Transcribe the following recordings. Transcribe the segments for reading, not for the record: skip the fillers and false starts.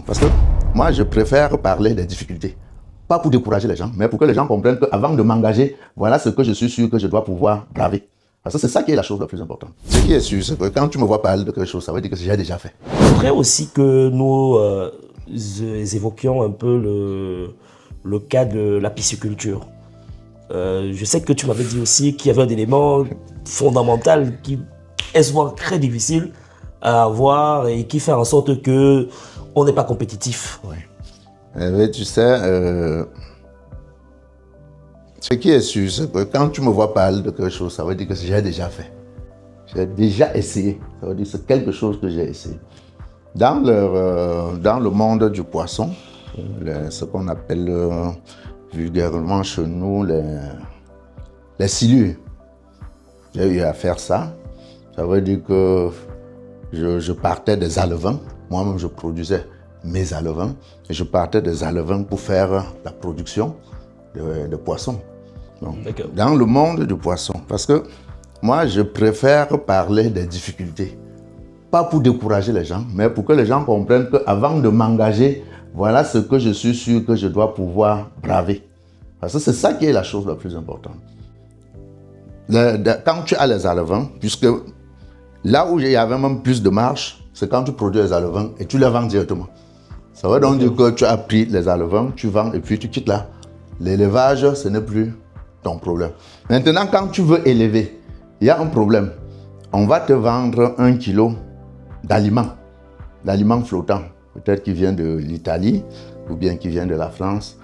Parce que moi, je préfère parler des difficultés. Pas pour décourager les gens, mais pour que les gens comprennent qu'avant de m'engager, voilà ce que je suis sûr que je dois pouvoir braver. Parce que c'est ça qui est la chose la plus importante. Ce qui est sûr, c'est que quand tu me vois parler de quelque chose, ça veut dire que j'ai déjà fait. Je voudrais aussi que nous évoquions un peu le cas de la pisciculture. Je sais que tu m'avais dit aussi qu'il y avait un élément fondamental qui est souvent très difficile à avoir et qui fait en sorte que on n'est pas compétitif. Oui. Mais tu sais, ce qui est sûr, c'est que quand tu me vois parler de quelque chose, ça veut dire que j'ai déjà fait. J'ai déjà essayé. Ça veut dire que c'est quelque chose que j'ai essayé. Dans le monde du poisson, ce qu'on appelle vulgairement chez nous les silures, j'ai eu à faire ça. Ça veut dire que je partais des alevins. Moi-même, je produisais mes alevins. Et je partais des alevins pour faire la production de poissons. Donc, dans le monde du poisson, parce que moi, je préfère parler des difficultés. Pas pour décourager les gens, mais pour que les gens comprennent qu'avant de m'engager, voilà ce que je suis sûr que je dois pouvoir braver. Parce que c'est ça qui est la chose la plus importante. Quand tu as les alevins, puisque là où il y avait même plus de marge, c'est quand tu produis les alevins et tu les vends directement. Ça veut donc dire que tu as pris les alevins, tu vends et puis tu quittes là. L'élevage, ce n'est plus ton problème. Maintenant, quand tu veux élever, il y a un problème. On va te vendre 1 kilo d'aliments flottants, peut-être qui vient de l'Italie ou bien qui vient de la France,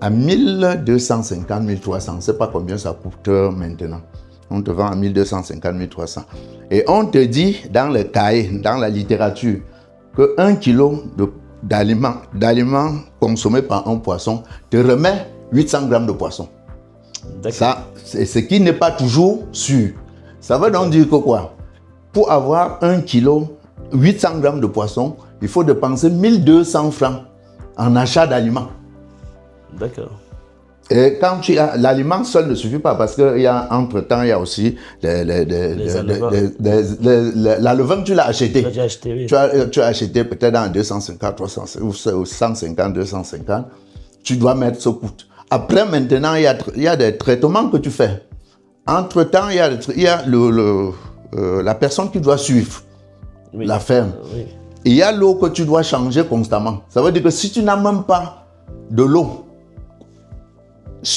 à 1250, 1300. Je ne sais pas combien ça coûte maintenant. On te vend à 1250, 1300. Et on te dit dans les cahiers, dans la littérature, que 1 kilo d'aliments consommés par un poisson te remet 800 grammes de poisson. Ça, c'est ce qui n'est pas toujours sûr. Ça veut donc dire que quoi? Pour avoir 1 kilo, 800 grammes de poisson, il faut dépenser 1200 francs en achat d'aliments. D'accord. Et quand tu as l'aliment seul ne suffit pas parce que entre-temps, il y a aussi l'alevin que tu l'as acheté. Oui. Tu as acheté peut-être dans 250, 300 ou 150, 250. Tu dois mettre ce coût. Après, maintenant, il y a des traitements que tu fais. Entre-temps, il y a la personne qui doit suivre la ferme. Oui. Il y a l'eau que tu dois changer constamment. Ça veut dire que si tu n'as même pas de l'eau, un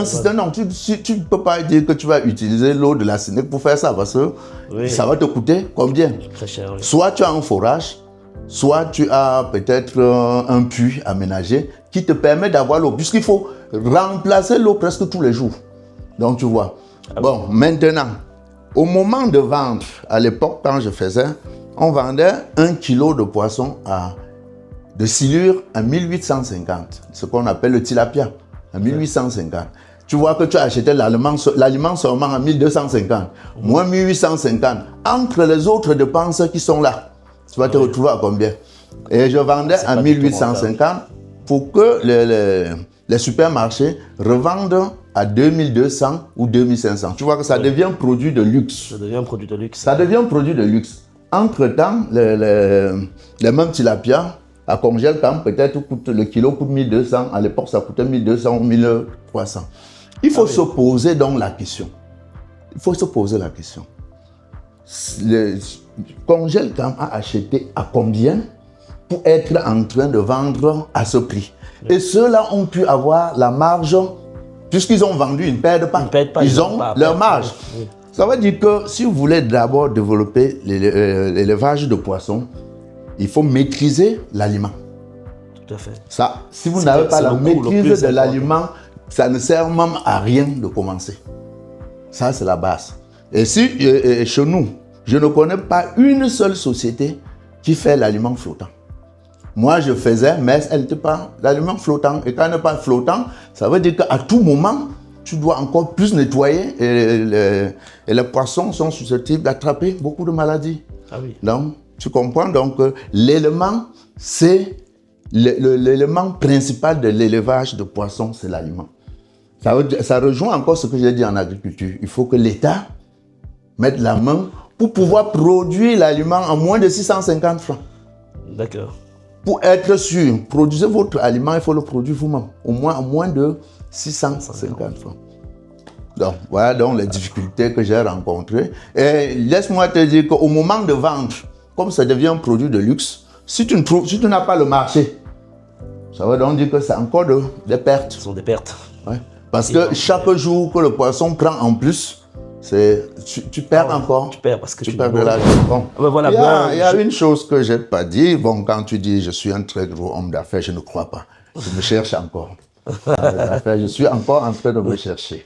système, non, tu ne peux pas dire que tu vas utiliser l'eau de la Sénèque pour faire ça parce que ça va te coûter combien? Très cher, oui. Soit tu as un forage, soit tu as peut-être un puits aménagé qui te permet d'avoir l'eau, puisqu'il faut remplacer l'eau presque tous les jours. Donc tu vois. Bon, maintenant, au moment de vendre, à l'époque quand je faisais, on vendait 1 kilo de poisson de silure à 1850, ce qu'on appelle le tilapia, à 1850. Tu vois que tu as acheté l'aliment seulement à 1250, moins 1850. Entre les autres dépenses qui sont là, tu vas te retrouver à combien? Et je vendais à 1850 pour que les supermarchés revendent à 2200 ou 2500. Tu vois que ça devient produit de luxe. Ça devient produit de luxe. Ça devient produit de luxe. Entre-temps, les mêmes tilapia, à Congel-Cam, peut-être le kilo coûte 1200. À l'époque, ça coûtait 1200 ou 1300. Il faut se poser donc la question. Il faut se poser la question. Congel-Cam a acheté à combien pour être en train de vendre à ce prix? Et ceux-là ont pu avoir la marge, puisqu'ils ont vendu, ils ne perdent pas. Ils ont leur marge. Oui. Ça veut dire que si vous voulez d'abord développer l'élevage de poissons, il faut maîtriser l'aliment. Tout à fait. Ça, si vous n'avez pas la maîtrise de l'aliment, ça ne sert même à rien de commencer. Ça, c'est la base. Et si chez nous, je ne connais pas une seule société qui fait l'aliment flottant. Moi, je faisais, mais elle n'était pas l'aliment flottant. Et quand elle n'est pas flottant, ça veut dire qu'à tout moment, tu dois encore plus nettoyer et les poissons sont susceptibles d'attraper beaucoup de maladies. Ah oui. Donc, tu comprends? Donc, l'élément, c'est l'élément principal de l'élevage de poissons, c'est l'aliment. Ça rejoint encore ce que j'ai dit en agriculture. Il faut que l'État mette la main pour pouvoir produire l'aliment à moins de 650 francs. D'accord. Pour être sûr, produisez votre aliment, il faut le produire vous-même, au moins de 650 francs. Donc, voilà donc les difficultés que j'ai rencontrées. Et laisse-moi te dire qu'au moment de vendre, comme ça devient un produit de luxe, si tu n'as pas le marché, ça veut donc dire que c'est encore des pertes. Ce sont des pertes. Ouais. Parce que chaque jour que le poisson prend en plus, tu perds encore. Tu perds parce que tu perds de l'argent. Bon. Ben voilà, Il y a une chose que je n'ai pas dit. Bon, quand tu dis je suis un très gros homme d'affaires, je ne crois pas. Je me cherche encore. Je suis encore en train de me chercher.